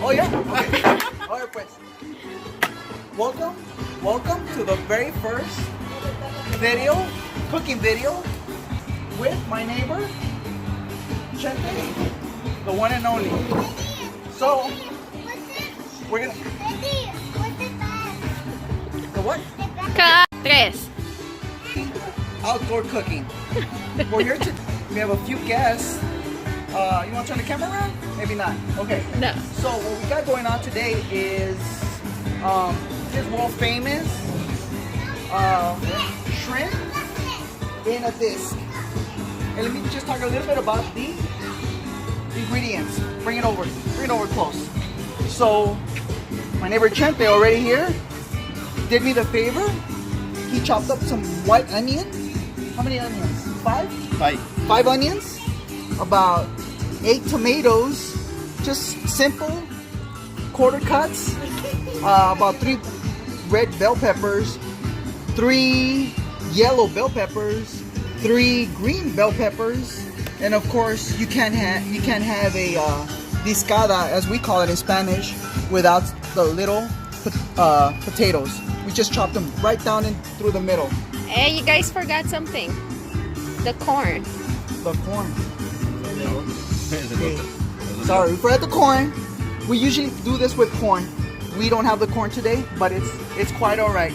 Oh yeah? Okay. Alright pues. Welcome to the very first cooking video with my neighbor, Chente, the one and only. So, we're gonna... The what? Tres. Outdoor cooking. We're here to... We have a few guests. You want to turn the camera around? Maybe not. Okay. No. So what we got going on today is this world famous shrimp in a disc. And let me just talk a little bit about the ingredients. Bring it over close. So my neighbor Chente already here did me the favor. He chopped up some white onion. How many onions? Five? Five onions. About 8 tomatoes, just simple quarter cuts, about 3 red bell peppers, 3 yellow bell peppers, 3 green bell peppers, and of course you can't have a discada, as we call it in Spanish, without the little potatoes. We just chopped them right down in through the middle. Hey, you guys forgot something. The corn. The corn. Okay. Sorry, we forgot the corn. We usually do this with corn. We don't have the corn today, but it's quite alright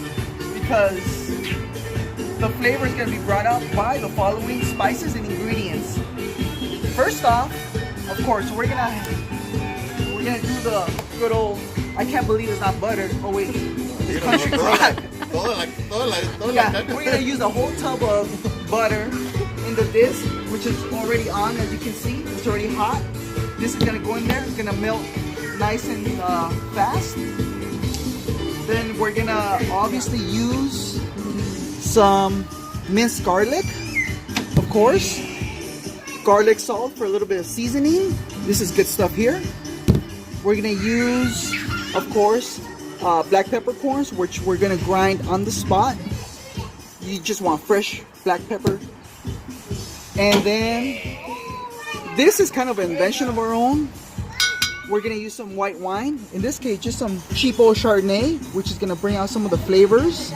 because the flavor is going to be brought out by the following spices and ingredients. First off, of course, we're gonna do the good old. I can't believe it's not butter. Oh wait, it's country fried. Yeah, we're gonna use a whole tub of butter in the disc, which is already on, as you can see. It's already hot. This is gonna go in there. It's gonna melt nice and fast. Then we're gonna obviously use some minced garlic, of course. Garlic salt for a little bit of seasoning. This is good stuff here. We're gonna use, of course, black peppercorns, which we're gonna grind on the spot. You just want fresh black pepper. And then this is kind of an invention of our own. We're gonna use some white wine. In this case, just some cheap old Chardonnay, which is gonna bring out some of the flavors.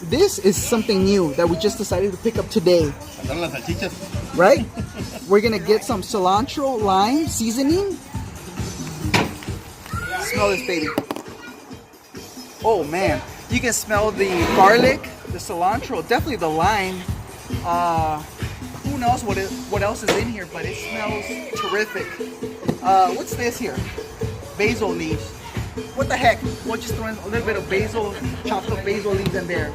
This is something new that we just decided to pick up today. Right? We're gonna get some cilantro lime seasoning. Smell this baby. Oh man, you can smell the garlic, the cilantro, definitely the lime. Who knows what else is in here, but it smells terrific. What's this here? Basil leaves. What the heck? We'll just throw in a little bit of basil, chopped up basil leaves in there.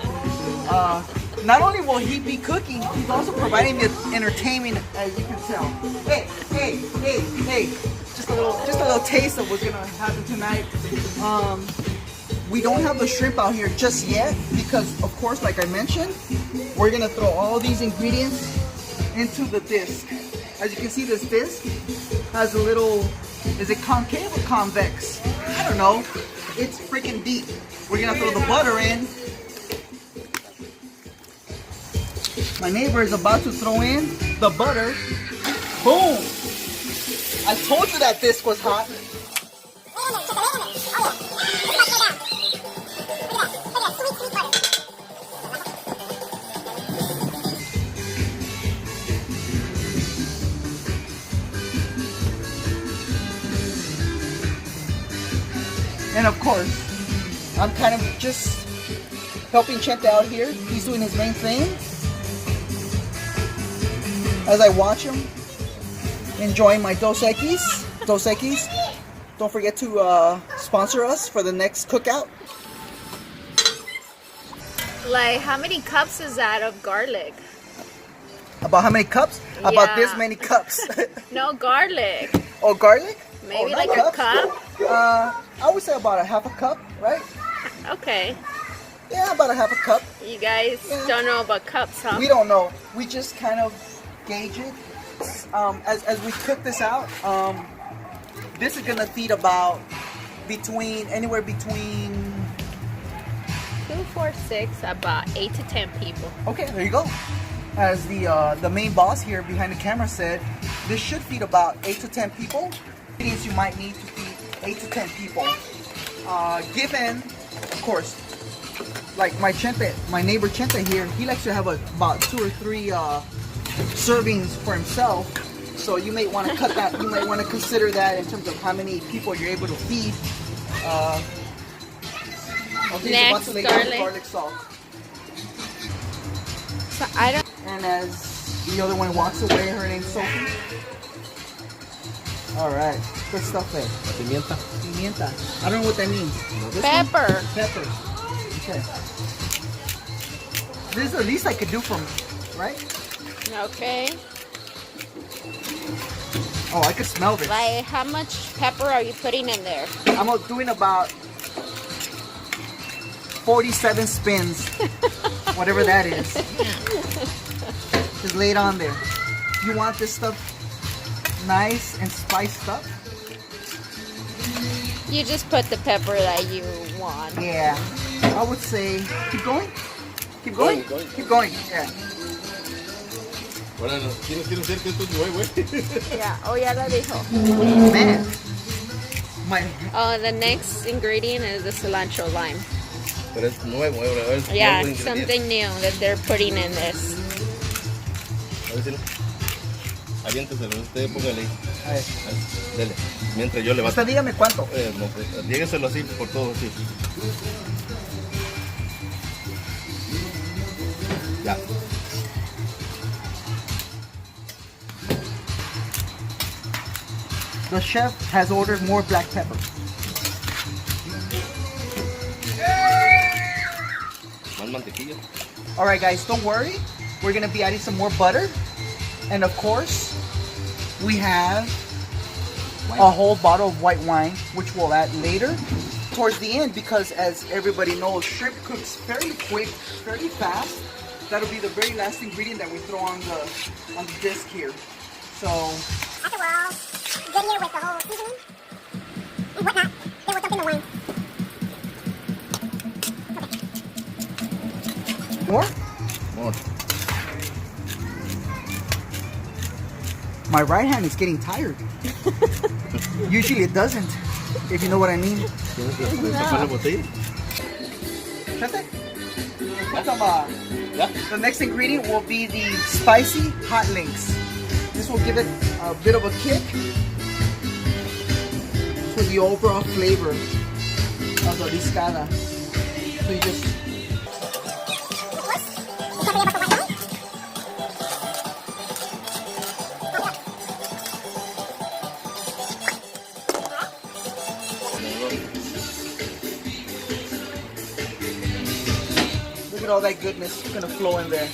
Not only will he be cooking, he's also providing me entertainment, as you can tell. Hey! Just a little taste of what's gonna happen tonight. We don't have the shrimp out here just yet because, of course, like I mentioned, we're gonna throw all these ingredients into the disc. As you can see, this disc has a little, is it concave or convex? I don't know. It's freaking deep. We're gonna throw the butter in. My neighbor is about to throw in the butter. Boom! I told you that disc was hot. And of course, I'm kind of just helping Chente out here. He's doing his main thing. As I watch him, enjoying my Dos Equis. Don't forget to sponsor us for the next cookout. Like, how many cups is that of garlic? About how many cups? Yeah. About this many cups. No, garlic. Oh, garlic? Maybe oh, like a cup? I would say about a half a cup, right? Okay. Yeah, about a half a cup. You guys don't know about cups, huh? We don't know. We just kind of gauge it. As we cook this out, this is gonna feed about anywhere between 2, 4, 6, about 8 to 10 people. Okay, there you go. As the main boss here behind the camera said, this should feed about 8 to 10 people. ingredients you might need to feed 8 to 10 people. Given, of course, like my neighbor Chente here, he likes to have about 2 or 3 servings for himself. So you may want to cut that. You might want to consider that in terms of how many people you're able to feed. Okay, next, garlic salt. So I don't. And as the other one walks away, her name's Sophie. All right, good stuff there. Pimienta. Pimienta. I don't know what that means. Pepper. Pepper. Okay. This is the least I could do from, right? Okay. Oh, I could smell this. Like, how much pepper are you putting in there? I'm doing about 47 spins, whatever that is. Just lay it on there. You want this stuff nice and spiced up? You just put the pepper that you want. Yeah. I would say keep going. Keep going. Keep going. Yeah. Bueno, tienes que decir que esto es nuevo, Yeah. Oh, ya lo dijo. Man. Oh, the next ingredient is the cilantro lime. Pero es nuevo, es Yeah, nuevo ingrediente. something new that they're putting in this. A ver si no. Aviénteselo, usted póngale ahí. A ver. Dele. Mientras yo le bato. Usted dígame cuánto. No, pues, llégueselo así por todo, así. Ya. The chef has ordered more black pepper. Más mantequilla. All right, guys, don't worry. We're gonna be adding some more butter, and of course, we have a whole bottle of white wine, which we'll add later, towards the end, because as everybody knows, shrimp cooks fairly quick, fairly fast. That'll be the very last ingredient that we throw on the disc here. So after we're all good here with the whole seasoning and whatnot, then we'll dump in the wine. more. More. My right hand is getting tired. Usually it doesn't, if you know what I mean. ¿Tienes que pasar la botella? Chete, the Ya. next ingredient will be the spicy hot links. This will give it a bit of a kick to the overall flavor of the discada. So you just look at all that goodness gonna flow in there.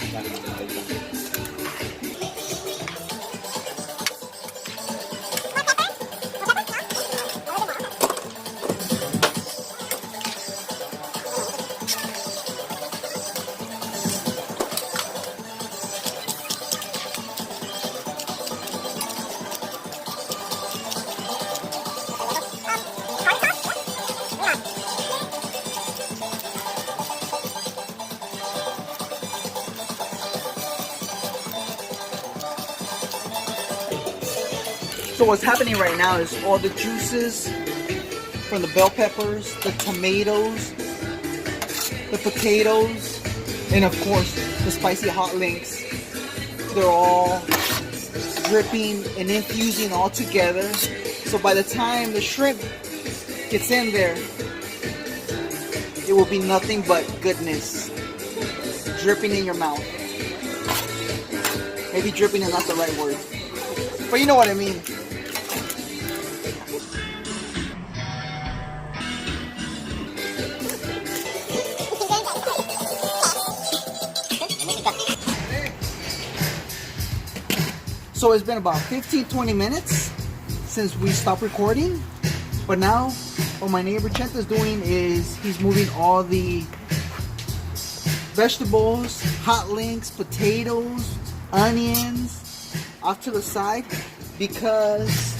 So what's happening right now is all the juices from the bell peppers, the tomatoes, the potatoes, and of course the spicy hot links. They're all dripping and infusing all together. So by the time the shrimp gets in there, it will be nothing but goodness dripping in your mouth. Maybe dripping is not the right word, but you know what I mean. So it's been about 15-20 minutes since we stopped recording, but now what my neighbor Chente is doing is he's moving all the vegetables, hot links, potatoes, onions off to the side, because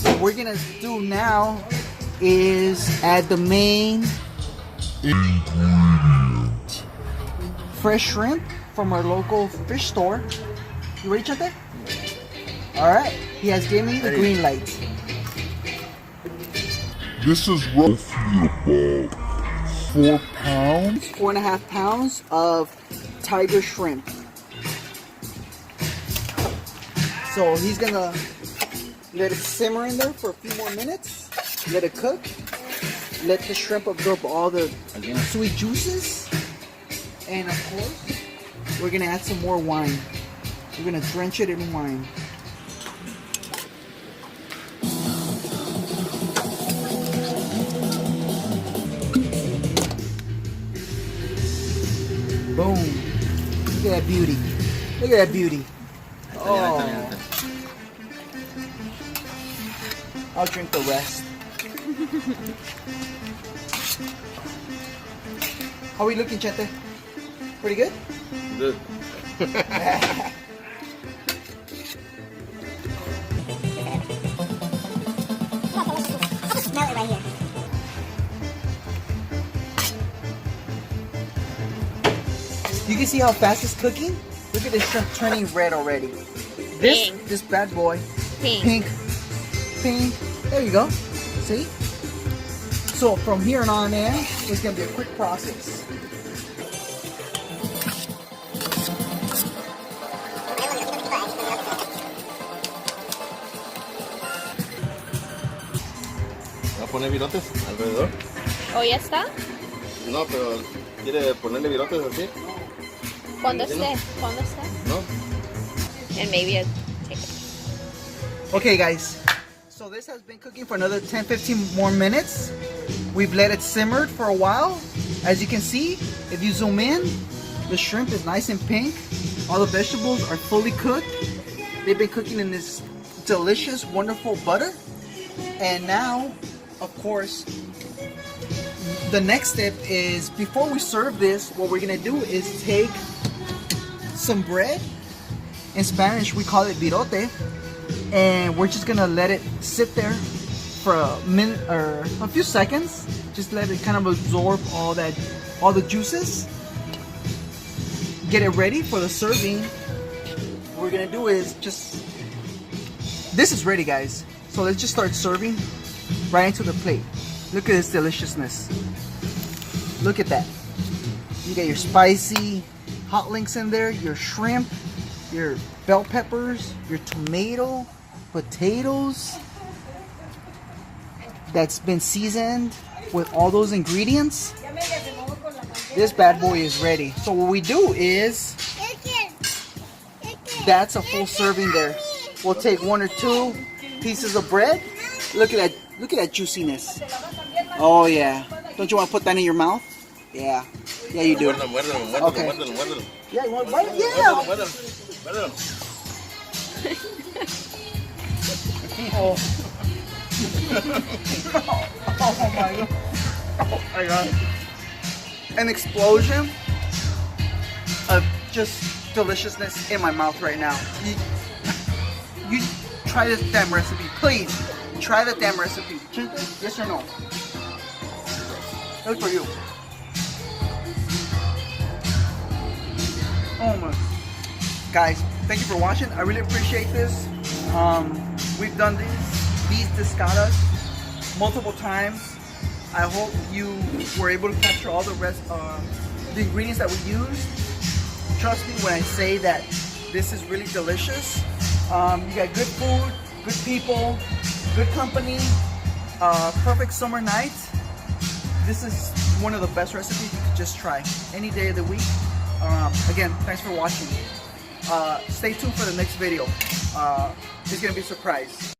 what we're gonna do now is add the main ingredient: fresh shrimp from our local fish store. You ready, Chente? All right, he has given me the green light. This is roughly about 4 pounds. 4.5 pounds of tiger shrimp. So he's gonna let it simmer in there for a few more minutes. Let it cook. Let the shrimp absorb all the sweet juices. And of course, we're gonna add some more wine. We're gonna drench it in wine. Boom. Look at that beauty. Look at that beauty. Oh. I'll drink the rest. How are we looking, Chente? Pretty good? Good. I can smell it right here. You can see how fast it's cooking? Look at this shrimp turning red already. This bad boy. Pink. Pink. There you go. See? So from here on in, it's gonna be a quick process. ¿Va a poner virotes alrededor? ¿O ya está? No, pero ¿quiere ponerle virotes así? Cuando esté. Cuando esté. No. And maybe I'll take it. Okay guys, so this has been cooking for another 10-15 more minutes. We've let it simmer for a while. As you can see, if you zoom in, the shrimp is nice and pink. All the vegetables are fully cooked. They've been cooking in this delicious, wonderful butter. And now, of course, the next step is, before we serve this, what we're gonna do is take some bread. In Spanish, we call it virote. And we're just gonna let it sit there for a minute or a few seconds. Just let it kind of absorb all the juices. Get it ready for the serving. What we're gonna do is this is ready, guys. So let's just start serving right into the plate. Look at this deliciousness. Look at that. You got your spicy hot links in there, your shrimp, your bell peppers, your tomato, potatoes that's been seasoned with all those ingredients. This bad boy is ready. So what we do is, that's a full serving there. We'll take 1 or 2 pieces of bread. Look at that juiciness. Oh yeah. Don't you want to put that in your mouth? Yeah. Yeah, you do. Muérdelo, Okay. muérdelo. Yeah, you want to bite? Yeah. Muérdelo. Oh. Oh my god. Oh my god. An explosion of just deliciousness in my mouth right now. You try this damn recipe, please. Try the damn recipe. Yes or no? That's for you. Oh my. Guys, thank you for watching. I really appreciate this. We've done these discadas multiple times. I hope you were able to capture all the ingredients that we used. Trust me when I say that this is really delicious. You got good food, good people, good company, perfect summer night. This is one of the best recipes you could just try any day of the week. Again, thanks for watching. Stay tuned for the next video. It's gonna be a surprise.